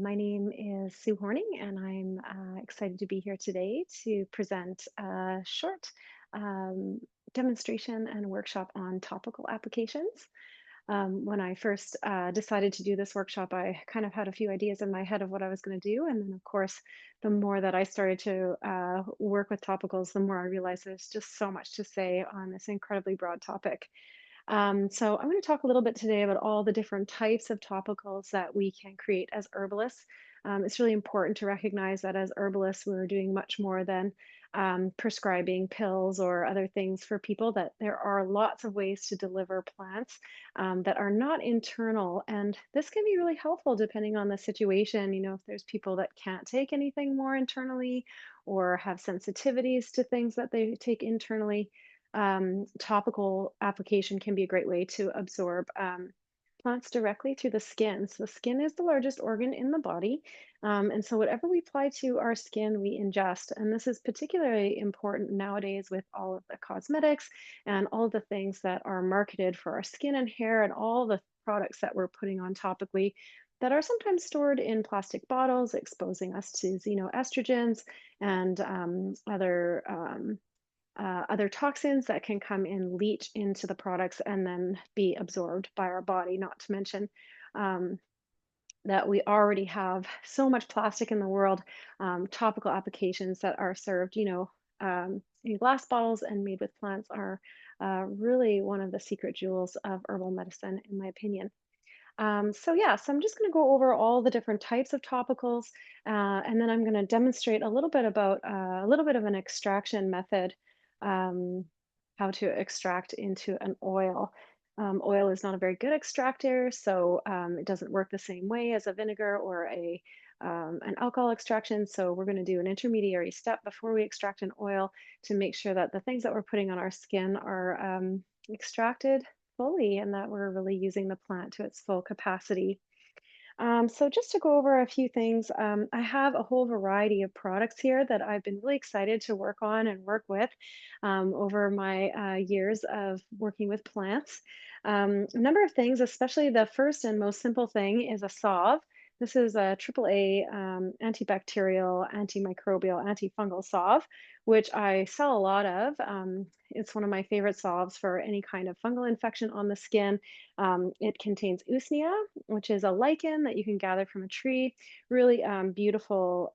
My name is Sue Horning, and I'm excited to be here today to present a short um, demonstration and workshop on topical applications. When I first decided to do this workshop, I kind of had a few ideas in my head of what I was going to do. And then, of course, the more that I started to work with topicals, the more I realized there's just so much to say on this incredibly broad topic. So I'm going to talk a little bit today about all the different types of topicals that we can create as herbalists. It's really important to recognize that as herbalists, we're doing much more than prescribing pills or other things for people, that there are lots of ways to deliver plants that are not internal. And this can be really helpful depending on the situation. You know, if there's people that can't take anything more internally or have sensitivities to things that they take internally, topical application can be a great way to absorb plants directly through the skin. So the skin is the largest organ in the body. And so whatever we apply to our skin, we ingest. And this is particularly important nowadays with all of the cosmetics and all the things that are marketed for our skin and hair and all the products that we're putting on topically that are sometimes stored in plastic bottles, exposing us to xenoestrogens and other toxins that can come and leach into the products and then be absorbed by our body, not to mention um, that we already have so much plastic in the world. Topical applications that are served, in glass bottles and made with plants are really one of the secret jewels of herbal medicine, in my opinion. So I'm just going to go over all the different types of topicals, and then I'm going to demonstrate a little bit about a little bit of an extraction method, um, how to extract into an oil. Oil is not a very good extractor, so it doesn't work the same way as a vinegar or an alcohol extraction. So we're going to do an intermediary step before we extract an oil to make sure that the things that we're putting on our skin are extracted fully and that we're really using the plant to its full capacity. So just to go over a few things, I have a whole variety of products here that I've been really excited to work on and work with over my years of working with plants. A number of things, especially the first and most simple thing is a salve. This is a AAA antibacterial, antimicrobial, antifungal salve, which I sell a lot of. It's one of my favorite salves for any kind of fungal infection on the skin. It contains usnea, which is a lichen that you can gather from a tree. Really beautiful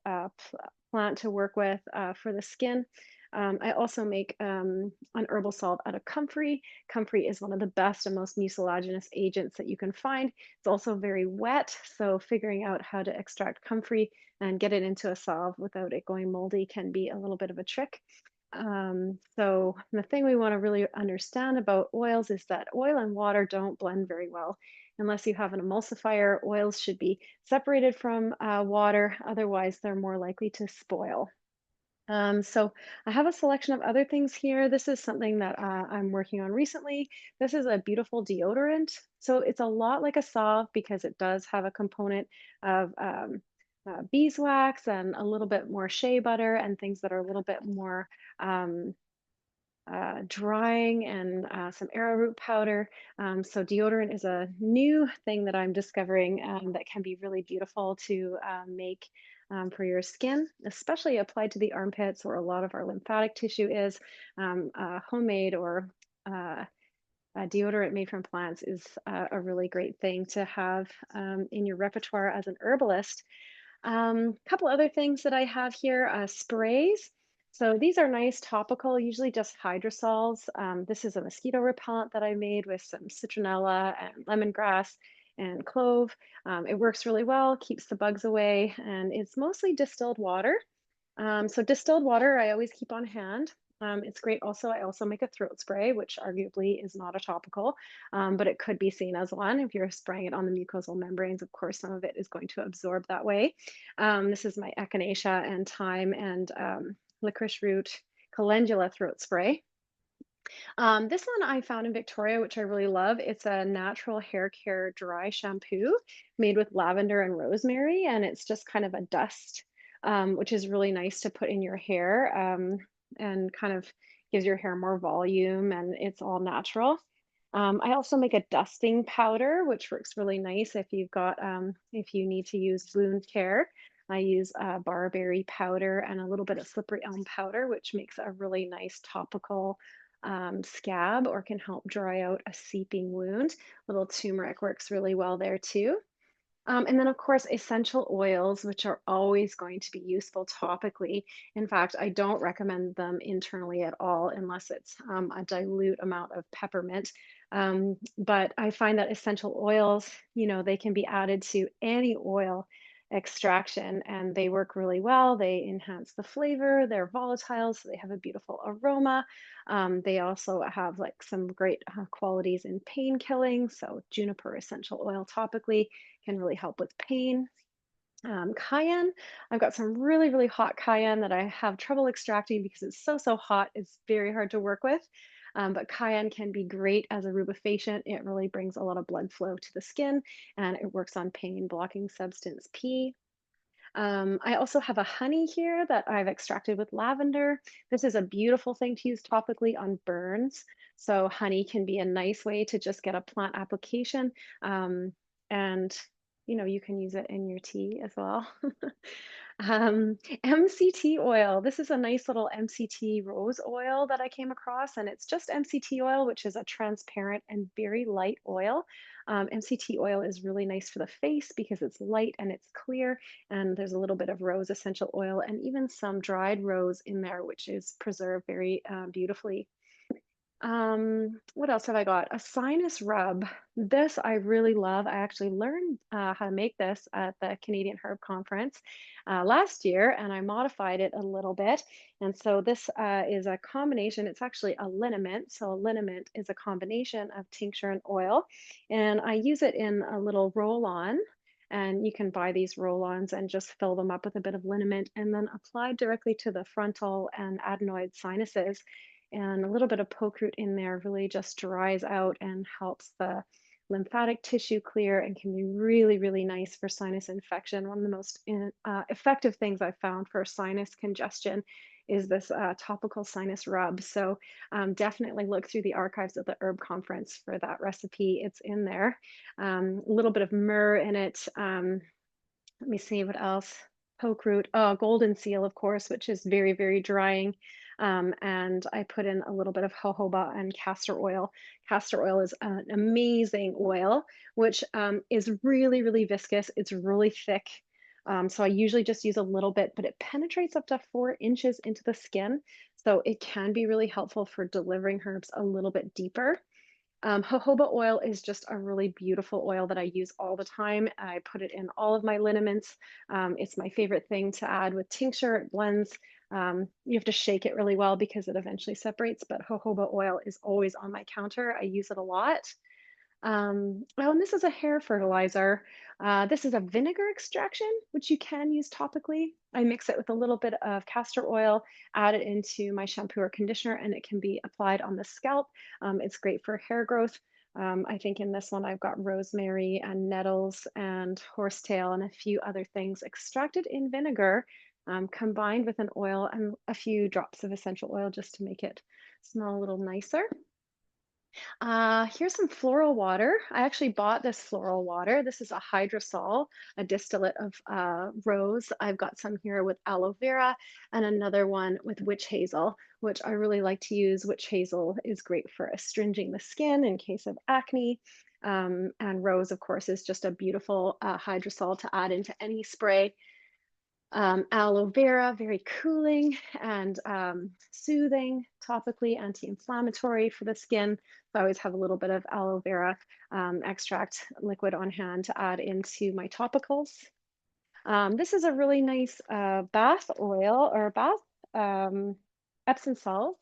plant to work with for the skin. I also make an herbal salve out of comfrey. Comfrey is one of the best and most mucilaginous agents that you can find. It's also very wet, so figuring out how to extract comfrey and get it into a salve without it going moldy can be a little bit of a trick. So the thing we want to really understand about oils is that oil and water don't blend very well. Unless you have an emulsifier, oils should be separated from water, otherwise they're more likely to spoil. So I have a selection of other things here. This is something that I'm working on recently. This is a beautiful deodorant. So it's a lot like a salve because it does have a component of beeswax and a little bit more shea butter and things that are a little bit more um, drying and some arrowroot powder. So deodorant is a new thing that I'm discovering that can be really beautiful to make for your skin, especially applied to the armpits where a lot of our lymphatic tissue is. Homemade or deodorant made from plants is a really great thing to have in your repertoire as an herbalist. Couple other things that I have here, sprays. So these are nice topical, usually just hydrosols. This is a mosquito repellent that I made with some citronella and lemongrass and clove. It works really well, keeps the bugs away, and it's mostly distilled water. So distilled water I always keep on hand. It's great also. I also make a throat spray, which arguably is not a topical, but it could be seen as one. If you're spraying it on the mucosal membranes, of course, some of it is going to absorb that way. This is my echinacea and thyme and licorice root calendula throat spray. This one I found in Victoria, which I really love. It's a natural hair care dry shampoo made with lavender and rosemary, and it's just kind of a dust, which is really nice to put in your hair and kind of gives your hair more volume, and it's all natural. I also make a dusting powder, which works really nice if you need to use wound care. I use barberry powder and a little bit of slippery elm powder, which makes a really nice topical scab or can help dry out a seeping wound. Little turmeric works really well there too. And then, of course, essential oils, which are always going to be useful topically. In fact, I don't recommend them internally at all unless it's a dilute amount of peppermint. But I find that essential oils, they can be added to any oil extraction and they work really well. They enhance the flavor, they're volatile, so they have a beautiful aroma. They also have like some great qualities in pain killing. So, juniper essential oil topically can really help with pain. Cayenne, I've got some really, really hot cayenne that I have trouble extracting because it's so, so hot. It's very hard to work with. But cayenne can be great as a rubefacient. It really brings a lot of blood flow to the skin and it works on pain blocking substance P. I also have a honey here that I've extracted with lavender. This is a beautiful thing to use topically on burns. So honey can be a nice way to just get a plant application. And you can use it in your tea as well. MCT oil. This is a nice little MCT rose oil that I came across, and it's just MCT oil, which is a transparent and very light oil. MCT oil is really nice for the face because it's light and it's clear, and there's a little bit of rose essential oil and even some dried rose in there, which is preserved very beautifully. What else have I got? A sinus rub. This I really love. I actually learned how to make this at the Canadian Herb Conference last year, and I modified it a little bit. And so this is a combination. It's actually a liniment. So a liniment is a combination of tincture and oil, and I use it in a little roll-on. And you can buy these roll-ons and just fill them up with a bit of liniment and then apply directly to the frontal and adenoid sinuses, and a little bit of poke root in there really just dries out and helps the lymphatic tissue clear and can be really, really nice for sinus infection. One of the most effective things I've found for sinus congestion is this topical sinus rub. So definitely look through the archives of the herb conference for that recipe. It's in there. A little bit of myrrh in it. Let me see what else. Poke root, golden seal, of course, which is very, very drying. And I put in a little bit of jojoba and castor oil. Castor oil is an amazing oil, which is really, really viscous. It's really thick. So I usually just use a little bit, but it penetrates up to 4 inches into the skin. So it can be really helpful for delivering herbs a little bit deeper. Jojoba oil is just a really beautiful oil that I use all the time. I put it in all of my liniments. It's my favorite thing to add with tincture. It blends. You have to shake it really well because it eventually separates, but jojoba oil is always on my counter. I use it a lot. Oh, and this is a hair fertilizer. This is a vinegar extraction, which you can use topically. I mix it with a little bit of castor oil, add it into my shampoo or conditioner, and it can be applied on the scalp. It's great for hair growth. I think in this one I've got rosemary and nettles and horsetail and a few other things extracted in vinegar, combined with an oil and a few drops of essential oil just to make it smell a little nicer. Here's some floral water. I actually bought this floral water. This is a hydrosol, a distillate of rose. I've got some here with aloe vera and another one with witch hazel, which I really like to use. Witch hazel is great for astringing the skin in case of acne. And rose, of course, is just a beautiful hydrosol to add into any spray. Aloe vera, very cooling and soothing, topically anti-inflammatory for the skin. So I always have a little bit of aloe vera extract liquid on hand to add into my topicals. This is a really nice bath oil or bath Epsom salts.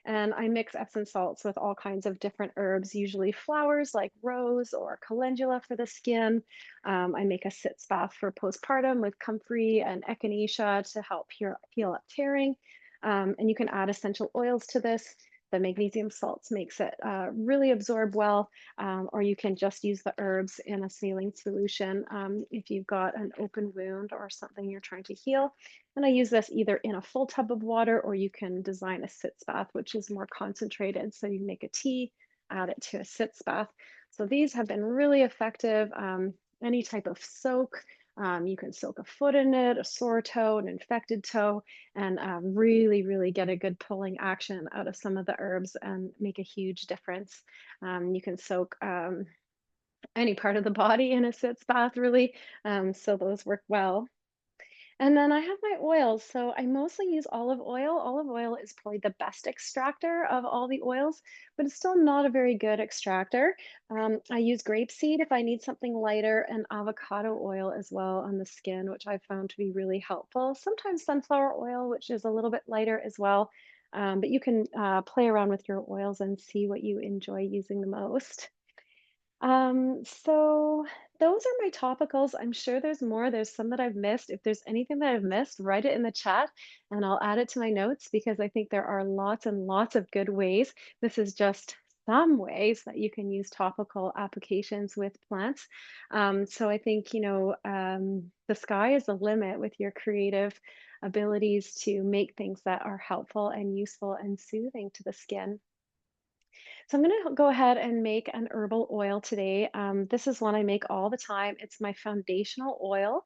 And I mix Epsom salts with all kinds of different herbs, usually flowers like rose or calendula for the skin. I make a sitz bath for postpartum with comfrey and echinacea to help heal up tearing. And you can add essential oils to this. The magnesium salts makes it really absorb well, or you can just use the herbs in a saline solution if you've got an open wound or something you're trying to heal. And I use this either in a full tub of water or you can design a sitz bath, which is more concentrated. So you make a tea, add it to a sitz bath. So these have been really effective. Any type of soak. You can soak a foot in it, a sore toe, an infected toe, and really, really get a good pulling action out of some of the herbs and make a huge difference. You can soak any part of the body in a sitz bath, really. So those work well. And then I have my oils. So I mostly use olive oil. Olive oil is probably the best extractor of all the oils, but it's still not a very good extractor. I use grapeseed if I need something lighter, and avocado oil as well on the skin, which I found to be really helpful. Sometimes sunflower oil, which is a little bit lighter as well. But you can play around with your oils and see what you enjoy using the most. So those are my topicals. I'm sure there's more. There's some that I've missed. If there's anything that I've missed, write it in the chat and I'll add it to my notes because I think there are lots and lots of good ways. This is just some ways that you can use topical applications with plants. So I think, the sky is the limit with your creative abilities to make things that are helpful and useful and soothing to the skin. So I'm going to go ahead and make an herbal oil today. This is one I make all the time. It's my foundational oil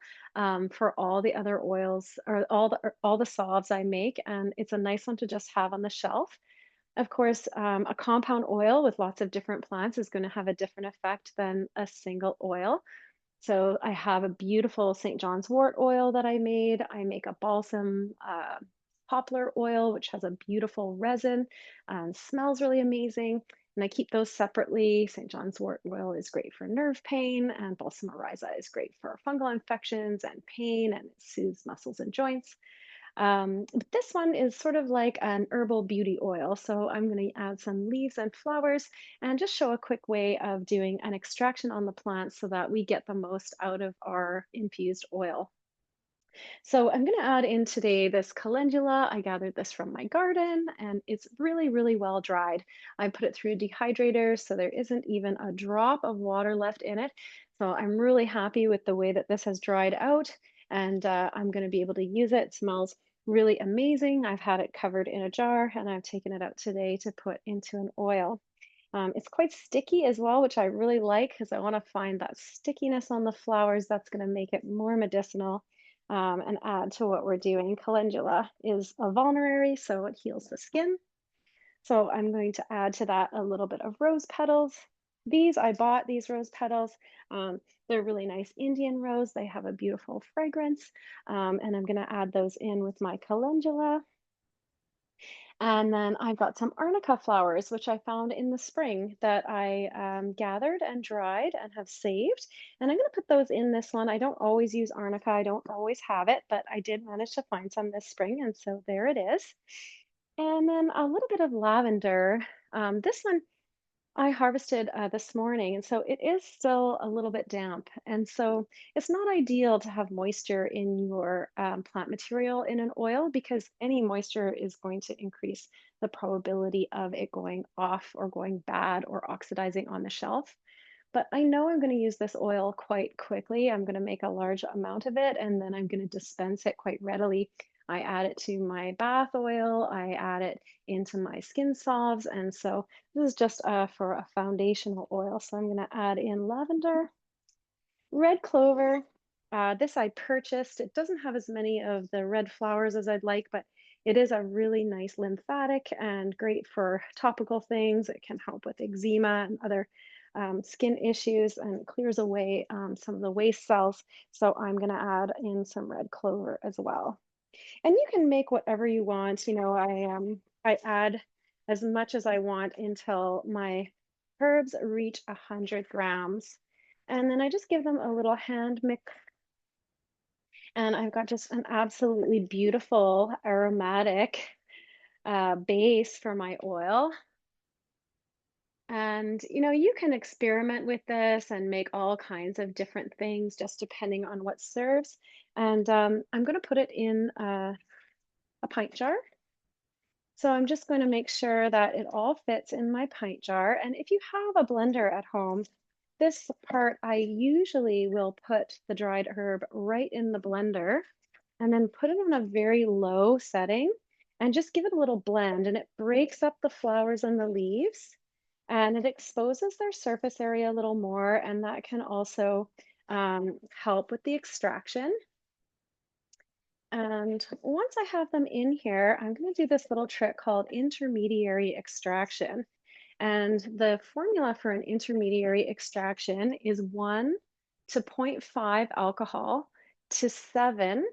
for all the other oils or all the salves I make, and it's a nice one to just have on the shelf. Of course, a compound oil with lots of different plants is going to have a different effect than a single oil. So I have a beautiful St. John's wort oil that I made. I make a balsam poplar oil, which has a beautiful resin and smells really amazing. And I keep those separately. St. John's wort oil is great for nerve pain, and balsam oryza is great for fungal infections and pain, and it soothes muscles and joints. But this one is sort of like an herbal beauty oil. So I'm going to add some leaves and flowers and just show a quick way of doing an extraction on the plant so that we get the most out of our infused oil. So I'm going to add in today this calendula. I gathered this from my garden and it's really, really well dried. I put it through a dehydrator, so there isn't even a drop of water left in it. So I'm really happy with the way that this has dried out, and I'm going to be able to use it. It smells really amazing. I've had it covered in a jar and I've taken it out today to put into an oil. It's quite sticky as well, which I really like because I want to find that stickiness on the flowers that's going to make it more medicinal and add to what we're doing. Calendula is a vulnerary, so it heals the skin. So I'm going to add to that a little bit of rose petals. I bought these rose petals. Um, they're really nice Indian rose. They have a beautiful fragrance. And I'm going to add those in with my calendula. And then I've got some arnica flowers, which I found in the spring that I gathered and dried and have saved. And I'm going to put those in this one. I don't always use arnica, I don't always have it, but I did manage to find some this spring. And so there it is. And then a little bit of lavender. This one I harvested this morning, and so it is still a little bit damp. And so it's not ideal to have moisture in your plant material in an oil because any moisture is going to increase the probability of it going off or going bad or oxidizing on the shelf. But I know I'm going to use this oil quite quickly. I'm going to make a large amount of it and then I'm going to dispense it quite readily. I add it to my bath oil, I add it into my skin salves. And so this is just for a foundational oil. So I'm going to add in lavender, red clover. This I purchased. It doesn't have as many of the red flowers as I'd like, but it is a really nice lymphatic and great for topical things. It can help with eczema and other skin issues and clears away some of the waste cells. So I'm going to add in some red clover as well. And you can make whatever you want. I add as much as I want until my herbs reach 100 grams. And then I just give them a little hand mix. And I've got just an absolutely beautiful aromatic base for my oil. And you can experiment with this and make all kinds of different things just depending on what serves. And I'm going to put it in a pint jar. So I'm just going to make sure that it all fits in my pint jar. And if you have a blender at home, this part I usually will put the dried herb right in the blender and then put it on a very low setting and just give it a little blend, and it breaks up the flowers and the leaves. and it exposes their surface area a little more, and that can also help with the extraction. And once I have them in here, I'm going to do this little trick called intermediary extraction. And the formula for an intermediary extraction is 1 to zero point 0.5 alcohol to 7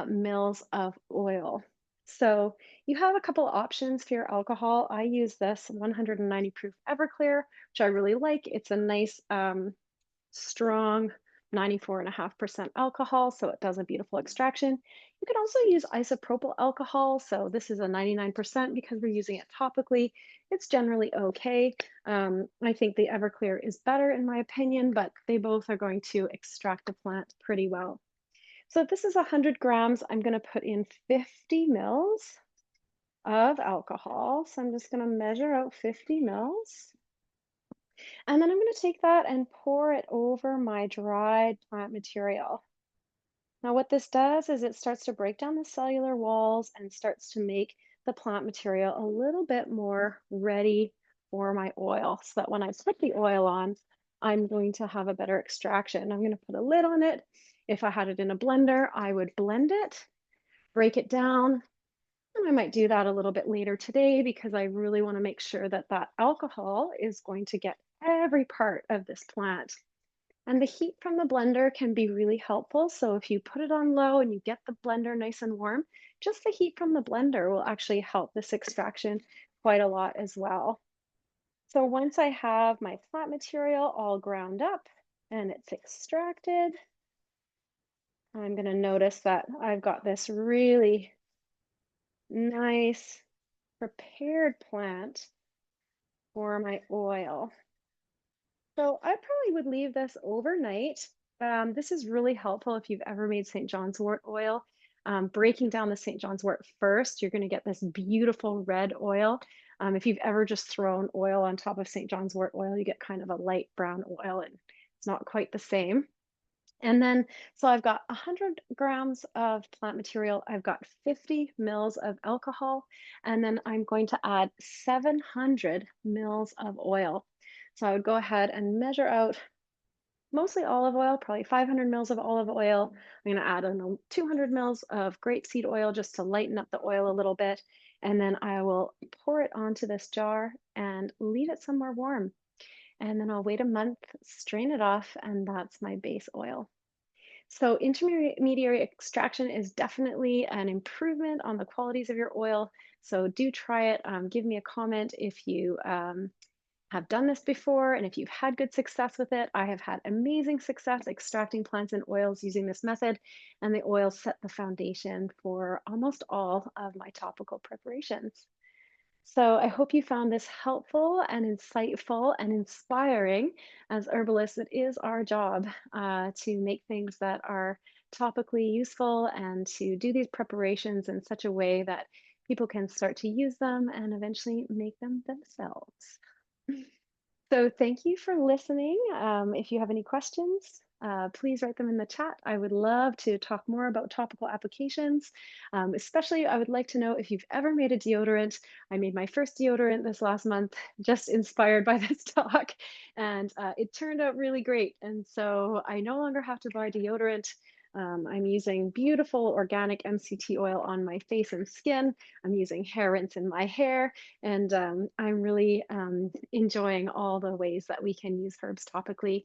mils of oil. So you have a couple options for your alcohol. I use this 190 proof Everclear, which I really like. It's a nice strong 94.5% alcohol, so it does a beautiful extraction. You can also use isopropyl alcohol. So this is a 99% because we're using it topically. It's generally okay. I think the Everclear is better in my opinion, but they both are going to extract the plant pretty well. So if this is 100 grams, I'm going to put in 50 mils of alcohol. So I'm just going to measure out 50 mils. And then I'm going to take that and pour it over my dried plant material. Now, what this does is it starts to break down the cellular walls and starts to make the plant material a little bit more ready for my oil so that when I put the oil on, I'm going to have a better extraction. I'm going to put a lid on it. If I had it in a blender, I would blend it, break it down. And I might do that a little bit later today because I really want to make sure that that alcohol is going to get every part of this plant. And the heat from the blender can be really helpful. So if you put it on low and you get the blender nice and warm, just the heat from the blender will actually help this extraction quite a lot as well. So once I have my plant material all ground up and it's extracted, I'm going to notice that I've got this really nice prepared plant for my oil. So I probably would leave this overnight. This is really helpful if you've ever made St. John's wort oil. Breaking down the St. John's wort first, you're going to get this beautiful red oil. If you've ever just thrown oil on top of St. John's wort oil, you get kind of a light brown oil, and it's not quite the same. And then, so I've got 100 grams of plant material, I've got 50 mils of alcohol, and then I'm going to add 700 mils of oil. So I would go ahead and measure out mostly olive oil, probably 500 mils of olive oil. I'm going to add in 200 mils of grapeseed oil just to lighten up the oil a little bit. And then I will pour it onto this jar and leave it somewhere warm. And then I'll wait a month, strain it off, and that's my base oil. So intermediary extraction is definitely an improvement on the qualities of your oil. So do try it. Give me a comment if you have done this before and if you've had good success with it. I have had amazing success extracting plants and oils using this method, and the oils set the foundation for almost all of my topical preparations. So I hope you found this helpful and insightful and inspiring. As herbalists, it is our job to make things that are topically useful and to do these preparations in such a way that people can start to use them and eventually make them themselves. So thank you for listening. If you have any questions, please write them in the chat. I would love to talk more about topical applications. Especially, I would like to know if you've ever made a deodorant. I made my first deodorant this last month, just inspired by this talk, and it turned out really great. And so I no longer have to buy deodorant. I'm using beautiful organic MCT oil on my face and skin. I'm using hair rinse in my hair, and I'm really enjoying all the ways that we can use herbs topically.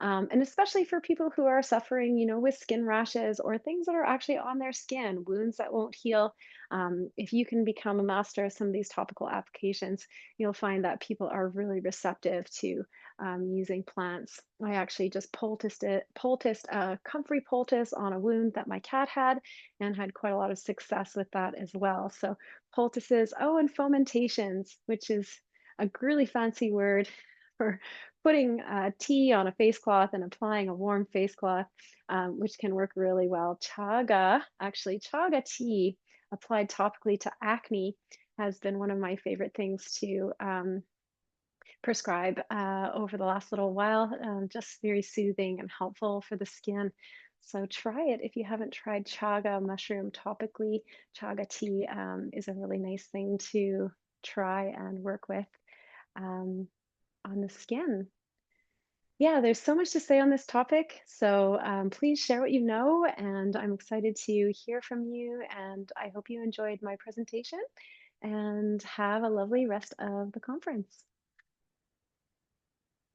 And especially for people who are suffering, with skin rashes or things that are actually on their skin, wounds that won't heal. If you can become a master of some of these topical applications, you'll find that people are really receptive to using plants. I actually just poulticed a comfrey poultice on a wound that my cat had and had quite a lot of success with that as well. So poultices, oh, and fomentations, which is a really fancy word for putting tea on a face cloth and applying a warm face cloth, which can work really well. Chaga tea applied topically to acne has been one of my favorite things to prescribe over the last little while. Just very soothing and helpful for the skin. So try it if you haven't tried chaga mushroom topically. Chaga tea is a really nice thing to try and work with. um, on the skin. Yeah, there's so much to say on this topic. So please share what you know, and I'm excited to hear from you. And I hope you enjoyed my presentation and have a lovely rest of the conference.